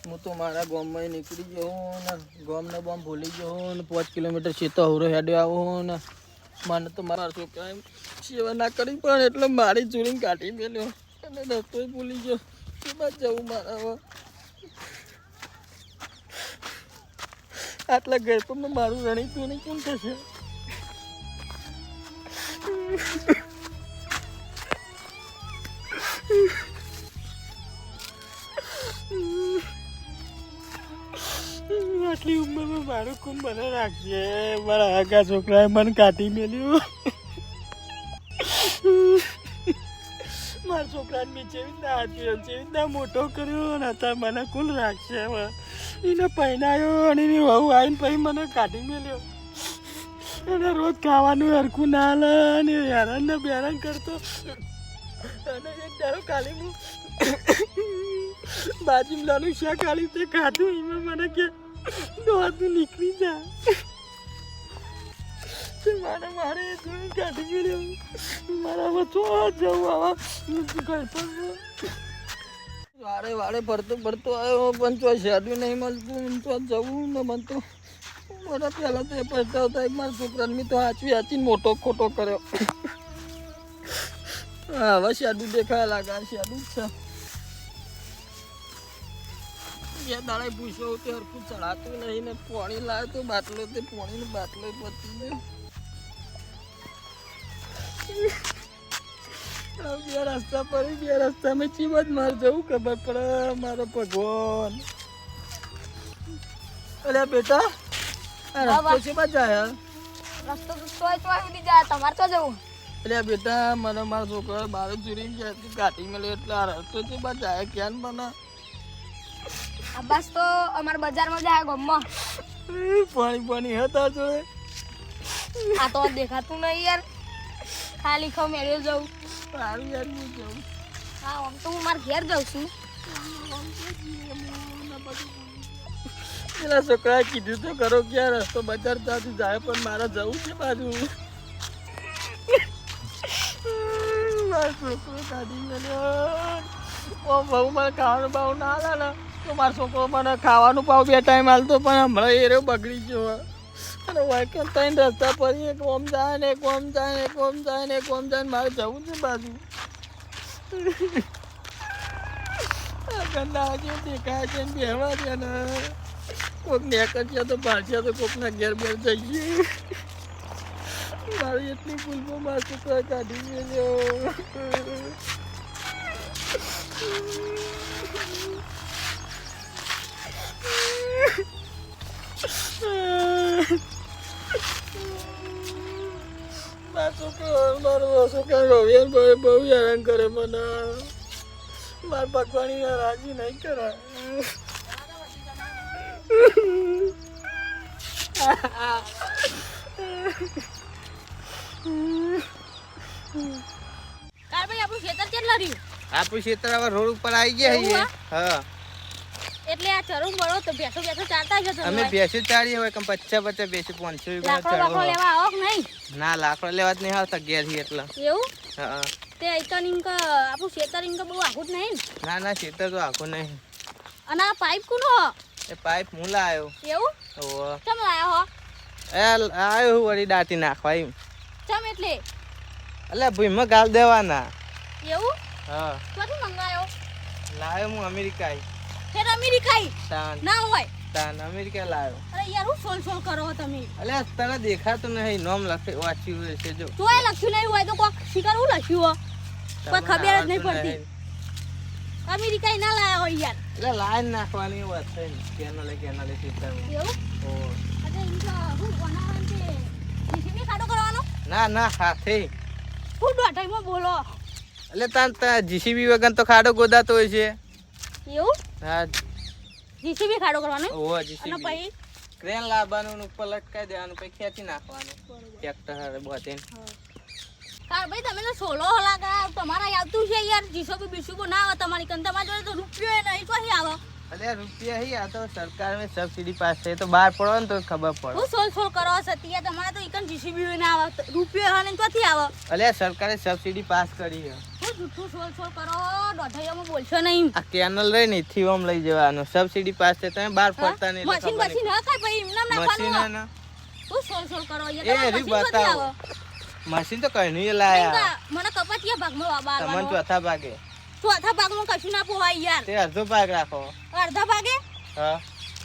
હું તો મારા ગામમાં નીકળી ગયો ને ગામનો બોમ ભૂલી ગયો ને 5 કિલોમીટર સીધો હોરો હેડે આવો ને મને તો મારા છોકરાએ સેવા ના કરી પણ એટલે મારી ચોરીને કાઢી મેલ્યો અને રસ્તો ભૂલી ગયો કે બાદ જવું મારા આટલા ઘર પર મારું રણી તું નહીં કોણ થશે આટલી ઉંમરમાં મારું કોણ મને રાખશે મારા આગા છોકરાએ મને કાઢી મેલ્યું મારા છોકરાને મેં જેવી રીતના હાચ્યો જેવી રીતના મોટો કર્યો અને અત્યારે મને કોણ રાખશે હવે એને પહેરાયો અને એની વહુ આવીને પછી મને કાઢી મેલ્યો અને રોજ ખાવાનું હરખું ના લે અને હેરાન ને બેરાન કરતો અને એક દાડો ખાલી હું બાજુલાનું શાક ખાલી તે ખાધું એમાં મને કે તું નીકળી જા મારે જોઈ કાઢી ગયો મારા તો જવું આવા ઘર પર વારે વારે ફરતો આવ્યો પણ તો શેડ્યું નહીં મળતું તો જવું ને મને તો મારા પહેલાં તો એ પછતા હતા મારા છોકરાને મેં તો હાચવીને મોટો ખોટો કર્યો હા હવે શેડું દેખાય લાગે શેડું જ છે બે દાડે પૂછ્યો તે હરખું ચડાતું નહીં ને પાણી લાવ્યો તો બાટલો તે પાણીનો બાટલો પતી ગયો બે રસ્તા પર બે રસ્તામાં ચીમત માર જવું ખબર પડે મારો ભગવાન અલ્યા બેટા આ રસ્તો છે બાદ જાય રસ્તો તો આવી જાય તમારે તો જવું અલ્યા બેટા મને મારા છોકરા બારે ચોરી ગયા કાઢી મળ્યો એટલે આ રસ્તો છે બાદ જાય ક્યાં મને બસ તો અમારા બજારમાં જાય ગામમાં પાણી હતા જોડે આ તો દેખાતું નહીં યાર ખાલી ખો મેળ્યો જાઉં સારું યાર હું જાઉં હા આમ તો હું મારા ઘેર જાઉં છું પેલા છોકરાએ કીધું તો કરો કે આ રસ્તો બજાર ત્યાંથી જાય પણ મારે જવું છે બાજુ મારો છોકરો કાઢી ગયો બહુ મને ખાવાનું ભાવ ના હાલે ને તો મારો છોકરો મને ખાવાનું ભાવ 2 ટાઈમ હાલતો પણ હમણાં એ રહ્યો બગડી ગયો અને વાયકલ ત્રણ રસ્તા પર એક ઓમ જાય ને એક ઓમ જાય ને એક ઓમ જાય ને એક ઓમ જાય ને મારે જવું છે બાજુ ગંદા જે દેખાય છે ને બેહવા છે ને કોઈક નેકર છે તો બહાર છે તો કોઈકના ઘેર બેર જઈએ મારી એટલી ભૂલમાં મારા છોકરા કાઢી ગયો મારો છોકરા રવિયાન બહુ હેરાન કરે મને મારા ભગવાન રાજી નહીં કરે આપણું ખેતર કેટલા રહ્યું આપણું ખેતર હવે રોડ ઉપર આવી ગયા છીએ હા એટલે આ ચરું બળો તો બેસો ચાલતા જ અમે બેસો ચારી હોય કે 50 બેસો 500 લાકડો લેવા આવો કે નહીં ના લાકડો લેવા જ નહીં આવતા ઘેર થી એટલે એવું હા તે આઈકન ઇન્ક આપણું ખેતર ઇન્ક બહુ આખું જ નહીં ના ખેતર તો આખું નહીં અને આ પાઇપ કોનો એ પાઇપ હું લાવ્યો એવું ઓહો કેમ લાયો હો એ આવ્યો વળી દાટી નાખવા એમ કેમ એટલે અલ્યા ભૂઈમાં ગાલ દેવાના એવું હા ક્યાંથી મંગાયો લાવ્યો હું અમેરિકા ફેર અમેરિકાઈ ના હોય તાન અમેરિકા લાવ્યો અરે યાર હું સોલ કરો તમે અલ્યા તને દેખાતું નહીં નામ લખે વાંચ્યું હોય છે જો તોય લખ્યું નહીં હોય તો કોક શિકાર હું લખ્યું હો કોઈ ખબર જ નહીં પડતી અમેરિકાઈ ના લાયા હોય યાર એટલે લાઈન નાખવાની વાત છે ને કેનાલે ખેતરમાં એવું ઓ અરે ઇન્કા હું બનાવવાનું છે જીસીબી ખાડો કરવાનો ના હાથે હું દોઢાઈમાં બોલો એટલે તાન જીસીબી વગર તો ખાડો ગોદાતો હોય છે એવું હા જીસીબી ખાડો કરવાનો ઓ અને જીસીબી પછી ક્રેન લાવવાનું ઉપર લટકાઈ દેવાનું પછી ખેંચી નાખવાનું ટ્રેક્ટર હારે બોધીને કાર ભાઈ તમે તો સોલો લાગા તમારા આવતું છે યાર જીસીબી બીસીબી ના આવે તમારી કંદ તમારી જોડે તો રૂપિયો નહીં કોઈ આવે અરે રૂપિયા હી આ તો સરકાર में સબસિડી પાસ છે તો બહાર પડો ને તો ખબર પડે હું સોલ કરો સતિયા તમારે તો ઇકન જીસીબી ના આવે રૂપિયો હા ને ક્યાંથી આવે અલે સરકારે સબસિડી પાસ કરી છે હું જૂઠું સોલ કરો દોઢાઈઓમાં બોલશો નહીં આ કેનલ રહી ને થી ઓમ લઈ જવાનું સબસિડી પાસ છે તમે બહાર ફરતા નહીં એટલે મશીન ખબર મશીન હા કઈ ભાઈ એમને નહીં. મશીન નાખવાનું ના તું સોલ કરો એ યાર હરી બતાવો મશીન તો કઈ નહીં લાયા મને કપાટિયા ભાગમાં તમને બાળવાનો ચોથા ભાગે ચોથા ભાગમાં કશું ના પોવાય યાર તે અડધો ભાગ રાખો અડધા ભાગે હા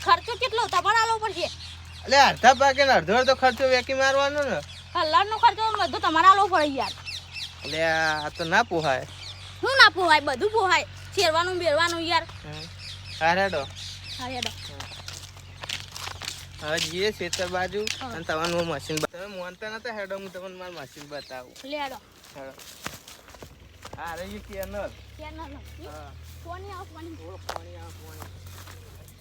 ખર્ચો કેટલો તમારે આલો પડશે એટલે અડધા ભાગે ને અડધો ખર્ચો વેકી મારવાનો ને હલ્લાનો ખર્ચો બધો તમારે આલો પડે યાર એટલે આ તો ના પોહાય હું ના પોહાય બધું પોહાય શેરવાનું બેરવાનું યાર હા હેડો હા યાર હવે જઈએ ખેતર બાજુ અને તમારું મશીન તમે માનતા નતા હેડો હું તમને મારું મશીન બતાવું લે હેડો હેડો હા રહી કેનલ ક્યાં ના હા કોની આવ કોની પાણી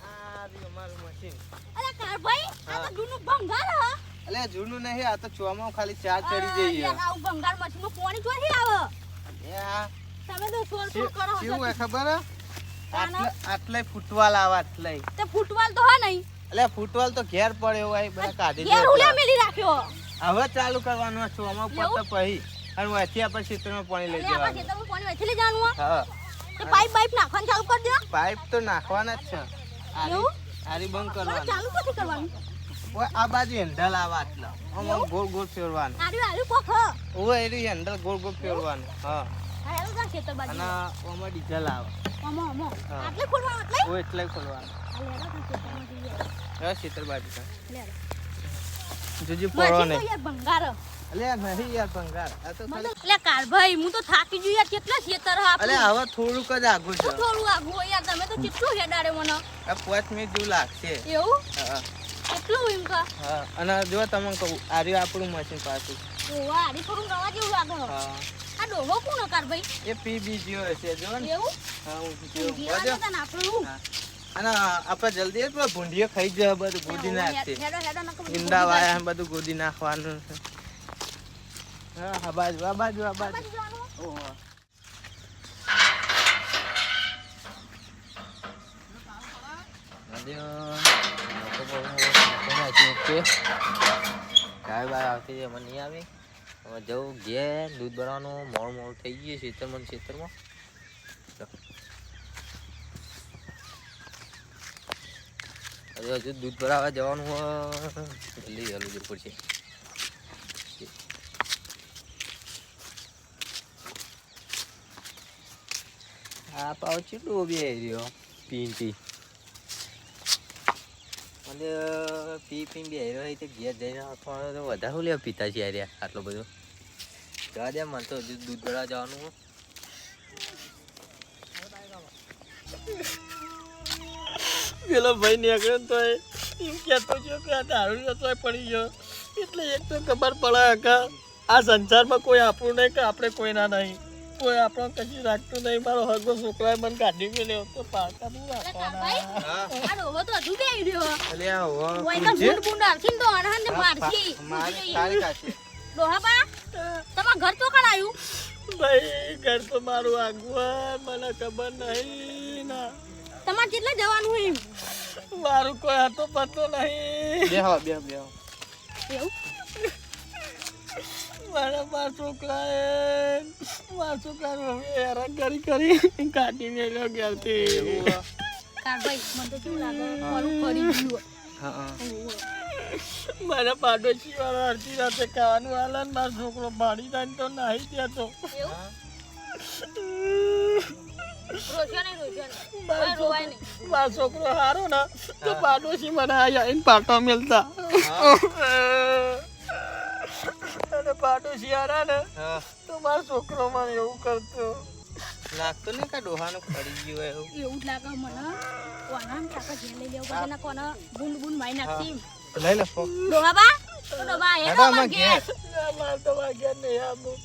આ રહ્યું મારું મશીન અરે કાર ભાઈ આ તો જૂનું ભંગાર હ એટલે જૂનું નહીં આ તો ચોમાં ખાલી ચાર ચડી જઈએ યાર આવ ભંગાર મશીનમાં પાણી ચોથી આવે એ આ તમે તો સોલ સોલ કરો કેવું હોય ખબર હે? આટલે ફૂટવાલ આવે આટલે તે ફૂટવાલ તો હા નહીં એટલે ફૂટવાલ તો ઘેર પડ્યો હોય બધા કાઢી ઘેર દે ઉલ્યા મેલી રાખ્યો હવે ચાલુ કરવાનું ચોમાં ઉપર તો પછી અને અહીંથી આપણે ક્ષેત્રમાં પાણી લઈ એટલે આપણા જવાનું ખેતરમાં પાણી વેચી લઈ જવાનું હો હા તે પાઇપ બાઇપ નાખવાનું ચાલુ કરી દો પાઇપ તો નાખવાના જ છે એવું? આરી બંધ મને કરવાનું ચાલુ નથી કરવાનું ઓય આ બાજુ હેન્ડલ આવે આટલા આમ આમ ગોળ ગોળ ફેરવાનું આર્યું આર્યું કોક હ ઓય એરી હેન્ડલ ગોળ ગોળ ફેરવાનું હા હા હેલો જા ખેતર બાજુ અને આમાં ડીઝલ આવે અમો અમો હા. આટલે ખોલવાનું આટલે ઓય એટલે ખોલવાનું હાલે હેલો જા ખેતરમાં જઈએ હા ક્ષેત્ર બાજુ છે લે હેલો જોજી પડો મશીન ને તો યાર ભંગાર હ. અલે નહીં યાર ભંગાર આ તો ખાલી એટલે કાર ભાઈ હું તો થાકી ગયું યાર કેટલા ખેતર હ અલે આપણું હવે થોડુંક જ આગું છે થોડું આગું હોય યાર તમે તો કેટલું હેડાડે મને આ 5 મિનિટ જેવું લાગશે એવું હા કેટલું એમ કા હા અને જો તમને કહું આ રહ્યું આપણું મશીન પાછું ઓવા આડી થોડું રવા જેવું લાગે હ. હા આ ડોહો કોણ હ કાર ભાઈ એ પીબી જેવો હશે જો ને એવું હા હું જીવા જો જતા ને આપણું હા. અને આપણે જલ્દી પેલા ભૂંડીઓ ખાઈ જાય બધું ગોદી નાખશે હેડો હેડો નકર બધું ઈંડા વાયા બધું ગોદી નાખવાનું છે હા આ બાજુ આ બાજુ આ બાજુ બાજુ જવાનું હો. ઓહો ગાય બાય આવતી છે મને નહીં આવી હવે જવું ઘેર દૂધ ભરવાનું મોડું થઈ ગયું ખેતરમાં હજુ દૂધ ભરાવા જવાનું જલ્દી જવું પડશે આ પાવ કેટલું બે રહ્યો પી અને પી બે રહ્યો તો ઘેર જઈને તો વધારે શું લેવા પીતા છે યાર આટલો બધો જવા દે મને તો હજુ દૂધ ભરવા જવાનું હોય. પેલો ભાઈ નીકળ્યો ને તો એમ કહેતો છે કે આ દારૂ રસોઈ પડી ગયો એટલે એક તો ખબર પડે કે આ સંસારમાં કોઈ આપણું નહીં કે આપણે કોઈના નહીં કોઈ આપણો કશું રાખતું નહીં મારો હગો છોકરાએ મને કાઢી મેલ્યો તો પાકા બહુ રાખવાના આ ડોહો તો હજુ બે રહ્યો અલે આ હો ઓય તો બુંડ બુંડ આખીન તો અનહન મારસી મારી તારી કાશે ડોહા બા તમાર ઘર તો કણ આયું ભાઈ ઘર તો મારું આગવા મને ખબર નહીં ના તમાર કેટલા જવાનું એમ મારું કોઈ હાથો પતો નહીં બેહો બેહો એવું મારા છોકરાએ હેરાન કરી કાઢી મેલ્યો ઘેરથી કાર ભાઈ મને તો કેવું લાગે મારું ફરી ગયું હા મારા પાડોશી વાળા અડધી રાતે ખાવાનું હાલે ને મારો છોકરો ભાડી જાય ને તો નાહી દેતો એવું રોજ્યા નહીં મારો રોવાય છોકરો નહીં મારો છોકરો હારો ને તો પાડોશી મને આવીને પાટો મેલતા અને પાડોશી હારા ને હા તો મારો છોકરો મને એવું કરતો લાગતો ને કા ડોહાનું પડી ગયું હોય એવું એવું જ લાગે મને કોના ને કાકા ઘેર લઈ લેવું પછી ના કોના બુંડ બુંડ મારી નાખતી લઈ લે ફો ડોહા બા તો ડોબા હેડો હેડો માં માં ઘેર માર તો વાગ્યા નહીં આવું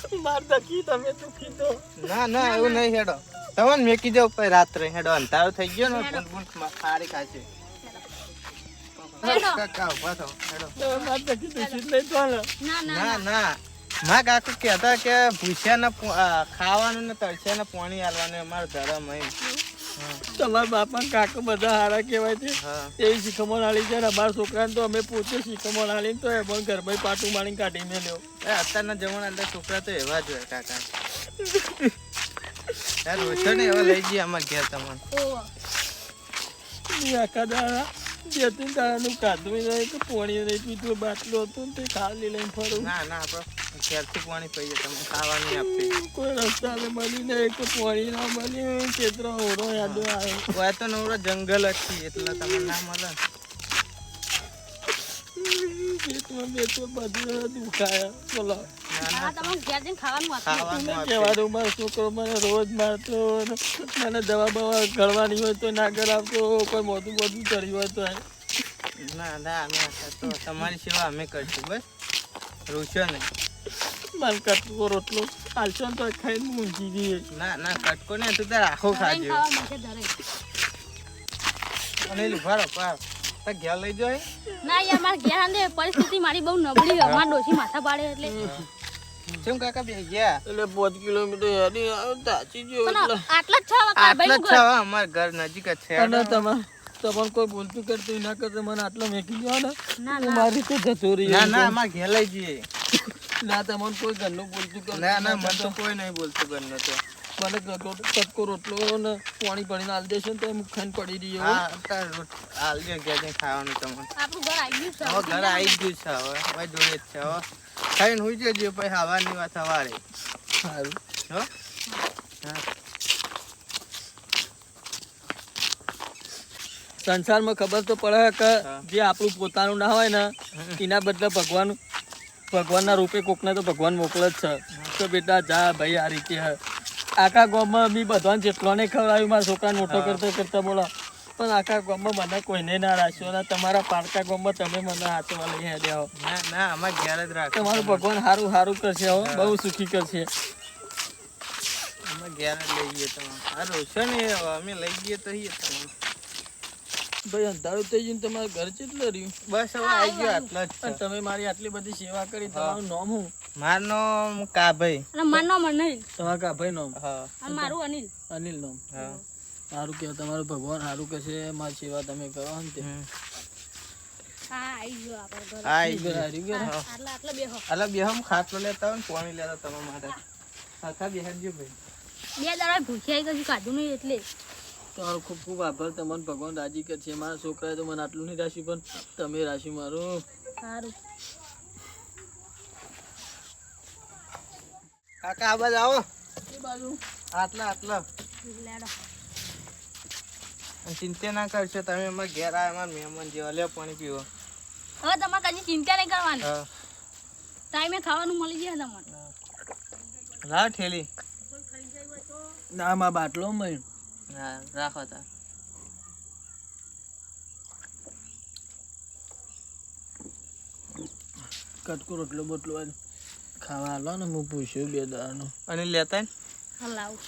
ચમ માર દખી તમે દુખી તો ના એવું નહીં હેડો તમને મેકી જાવ પછી રાત્રે હેડો અંધારો થઈ ગયો ને બુંડ ખારી ખાશે હેડો. કાકા ઉભા થાવ હેડો માર દખી દુખી નહીં તો ના ના ના માં કાકુ કહેતા કે ભૂસ્યા ને ખાવાનું ને તળસ્યા ને પાણી આલવાનું અમારો ધર્મ અહીં તમારા બાપા ને કાકા બધા હારા કહેવાય છે હા એવી શીખમણ આલી છે ને અમારા છોકરાને તો અમે પોતે શીખમણ આલીને તો એ પણ ઘરમાં પાટું મારીને કાઢી મેલ્યો અત્યારના જમાના અંદર છોકરા તો એવા જ હોય કાકા યાર રોશો ને એવા લઈ જઈએ અમાર ઘેર તમને ઓહો. આખા દાડા બે ત્રણ દાડાનું કાઢું નહીં કે પોણી નહીં પીધું બાટલો હતો ને તે ખાલી લઈને ફરું ના ના આપણે ઘેરથી પાણી પીએ તમને ખાવાની આપીએ કોઈ રસ્તાને મળી નહીં કે પોણી ના મળી ખેતરો ઓળો યાદો આવ્યો કોઈ તો નવરો જંગલ હતી એટલે તમને ના મળે પેટમાં બધું દુખાયા બોલો આ તમારે ઘેર જઈને ખાવાનું આપી. ખાવાનું આપીએ કહેવાનું મારો છોકરો મને રોજ મારતો ને મને દવા બવા ગળવાની હોય તો ના ગળાવતો કોઈ મોટું બધું ચડ્યું હોય તો ના ના અમે તો તમારી સેવા અમે કરશું બસ રોશો ને મારે કટકો રોટલો હાલશો ને તો ખાઈને મૂંઝી જઈએ ના ના કટકો ને તું તાર આખો ધરાઈને ખાજો ખાવા માટે ધરે. અને લુભારો પાર તો ઘેર લઈ જાય ના યાર મારા ઘેર આંધે પરિસ્થિતિ મારી બહુ નબળી છે. મારા ડોશી માથા પાડે એટલે કેમ કાકા બે ગયા એટલે 5 કિલોમીટર હેડી આવ્યો તાચી ગયો પણ એટલે આટલા જ છે હવે આટલા કારભાઈનું જ છે ઘર. હવે અમાર ઘર નજીક જ છે અને તમારે કોઈ બોલતું કરતું ના કરતું મને આટલા મેકી ગયો ને ના હું ના મારી રીતે જતો રહી ના ના અમાર ઘેર લઈ જઈએ ના તમને કોઈ ઘરનું બોલતું કરતું ના ના મને તો કોઈ નહીં બોલતું ઘરનો તો મને કટકો રોટલો ને પાણી ભરીને આલ દેશો ને તો હું ખાઈને પડી રહ્યો હા તાર આલજો ઘેર જઈને ખાવાનું તમને આપણું ઘર આવી ગયું હવે ઘર આવી જ ગયું છે હવે ભાઈ જોડે જ છે હવે ખાઈને હુઈ જજો પછી હવાની વાત સવારે સારું હો હા સંસારમાં ખબર તો પડે કે હા. જે આપણું પોતાનું ના હોય ને એના બદલે ભગવાનના રૂપે કોકને તો ભગવાન મોકલે જ છે તો બેટા જા ભાઈ આ રીતે હે આખા ગામમાં બી બધાને જેટલો ને ખવડાવ્યું મારા છોકરાને મોટો કરતા બોલો પણ આખા ગામમાં મને કોઈને ના રાખ્યો ને તમારા પારકા ગામમાં તમે મને હાથમાં લઈ હેડ્યા હો ના ના અમાર ઘેર જ રાખો તમારું ભગવાન સારું સારું કરશે હો બહુ સુખી કરશે અમે ઘેર જ લઈ જઈએ તમે આ રોશો ને અમે લઈ જઈએ તો હીએ તમે ભાઈ અંધારું થઈ ગયું ને તમારું ઘર કેટલું રહ્યું બસ હવે આવી ગયો આટલો જ અને છે તમે મારી આટલી બધી સેવા કરી તમારું નામ હું મારું નામ કાભાઈ અને મારું નામ અનિલ તમારા કાભાઈ નામ હા અને મારું અનિલ. અનિલ નામ હા સારું કહેવાય તમારું ભગવાન સારું કરશે મારી સેવા તમે કરો ને તે હા આવી ગયો આપણે ઘર. હા આવી ગયો હારી ગયા ને? આટલા બેહો. અલા બે હમ ખાટલો લેતા હોય ને પાણી લેતા તમારા માટે આખા બેહજો ભાઈ બે દાડા ભૂખ્યા કશું ખાધું નહીં એટલે તમારો ખૂબ ખૂબ આભાર તમને ભગવાન રાજી કરશે મારા છોકરાએ તો મને આટલું નહીં રાખ્યું પણ તમે રાખ્યું મારું સારું. કાકા આ બાજુ આવો એ બાજુ આટલા આટલા લેડો. અને ચિંતા ના કરશો તમે અમારા ઘેર આવ્યા અમારા મહેમાન જેવા લે પાણી પીવો હવે તમારે કદી ચિંતા નહીં કરવાની. હા ટાઈમે ખાવાનું મળી જાય તમને. લાવ ઠેલી ના માં બાટલો મળ હા રાખો તા કટકો રોટલો બોટલો ખાવા હાલો ને હું પૂછ્યું 2 દાડાનું અને લેતા ને હા લાવું.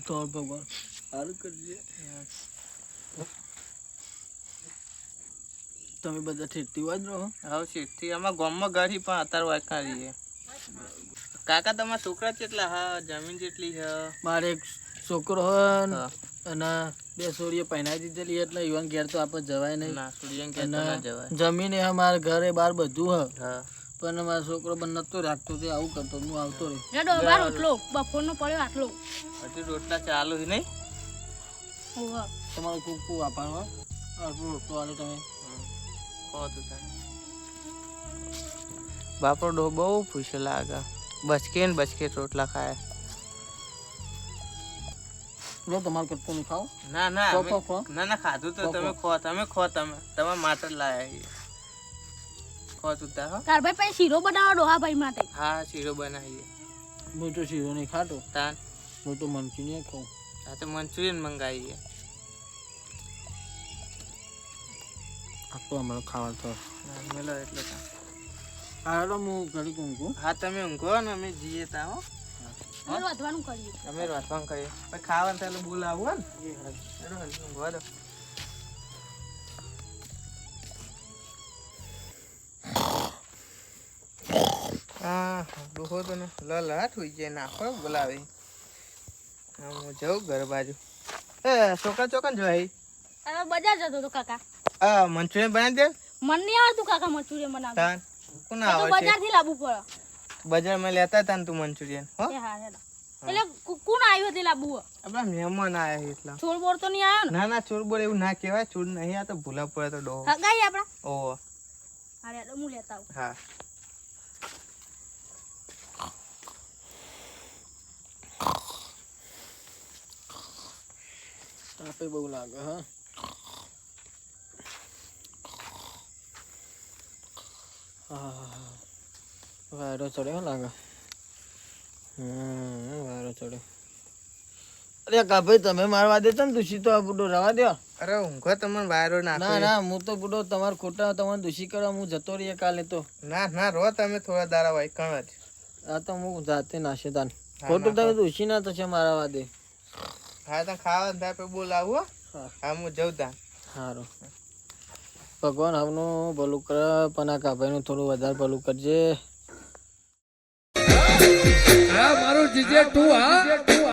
તો ભગવાન સારું કરજે તમે બધા ઠેરતી હોય જ રહો હવે શીખથી અમારા ગામમાં ઘરી પણ અત્યારે વાંચા રહીએ કાકા તમારા છોકરા કેટલા હા જમીન જેટલી છે મારે એક છોકરો હોય ને હા અને 2 સોરીએ પહેરાવી દીધેલી એટલે યુવાન ઘેર તો આપણે જવાય નહીં ના સૂર્યન કે ના જવાય જમીન એ મારા ઘરે બહાર બધું હ હા પણ મારો છોકરો બંધ નતો રાખતો તે આવું કરતો હું આવતો રહ્યો લેડો બાર રોટલો બપોરનો પડ્યો આટલો. હજી રોટલા ચાલુ છે નહીં ઓહો. તમારો ખૂબ ખૂબ આભાર હો આટલું રોટલો આલો તમે બાપરો ડો બહુ પૂછે લાગે બચકે ને બચકે રોટલા ખાય લો તમારે કરતો નહીં ખાઓ ના ના ખો, અમે- ખો, ખો. ના ના ખાધું તો તમે ખો તમારા માટે જ લાયા છીએ ખો તું તાર હો કારભાઈ પછી શીરો બનાવો ડોહાભાઈ માટે. હા શીરો બનાવીએ હું તો શીરો નહીં ખાતો તાન હું તો મંચુરિયન ખાઉં આ તો મંચુરિયન મંગાવીએ આ તો અમારે ખાવા તો હા, મેલો એટલે તાન. હાલો હું ઘડી ઊંઘું હા તમે ઊંઘો ને અમે જઈએ તા હો હવે વધવાનું કરીએ. અમે વાંચવાનું કરીએ પછી ખાવાનું થાય એટલે બોલાવું ને ઊંઘવા દો હા દુખો તો ને લલાટ હોઈ જાય નાખો બોલાવી હા હું જાઉં ઘર બાજુ એ છોકરા ચોકન જોઈ હવે બજાર જતો હતો કાકા. મંચુરિયન બનાવી દે મન નહીં આવડતું કાકા મંચુરિયન બનાવતા તાન કોણ એ તો આવે છે બજારથી લાવવું પડે બજારમાં લેતા હતા ને તું મંચુરિયન હો એ હા હેડો એટલે કોણ આવ્યું તે લાવવું આપડા મહેમાન આયા છે એટલા છોડ બોર તો નહીં આવ્યો ને ના ના ચોર બોલ એવું ના કહેવાય ચોર નહીં આ તો ભૂલા પડે તો ડો હગાઈ આપણા ઓહો અરે હેડો હું લેતા આવું હા તાપે બહુ લાગે હા વાયરો ચડ્યો લાગે વાયરો ચડ્યો અરે કા ભાઈ તમે મારવા દેતા ને દુષી તો આ બુડો રવા દો અરે ઊંઘો તમને વાયરો નાખો ના ના હું તો બુડો તમારે ખોટા તમારે દુષી કરવા હું જતો રહીએ કાલે તો ના ના રો તમે થોડા દાડા ભાઈ કણ જ આ તો હું જાતે નાશે તાન ખોટું તમે દુષી ના થશે મારા વાદે હા તો ખાવા થાય પછી બોલાવું હા હું જઉં તા સારું ભગવાન આવનું ભલું કરે પણ આ કાભાઈનું થોડું વધારે ભલું કરજે મારું જીજે તું હા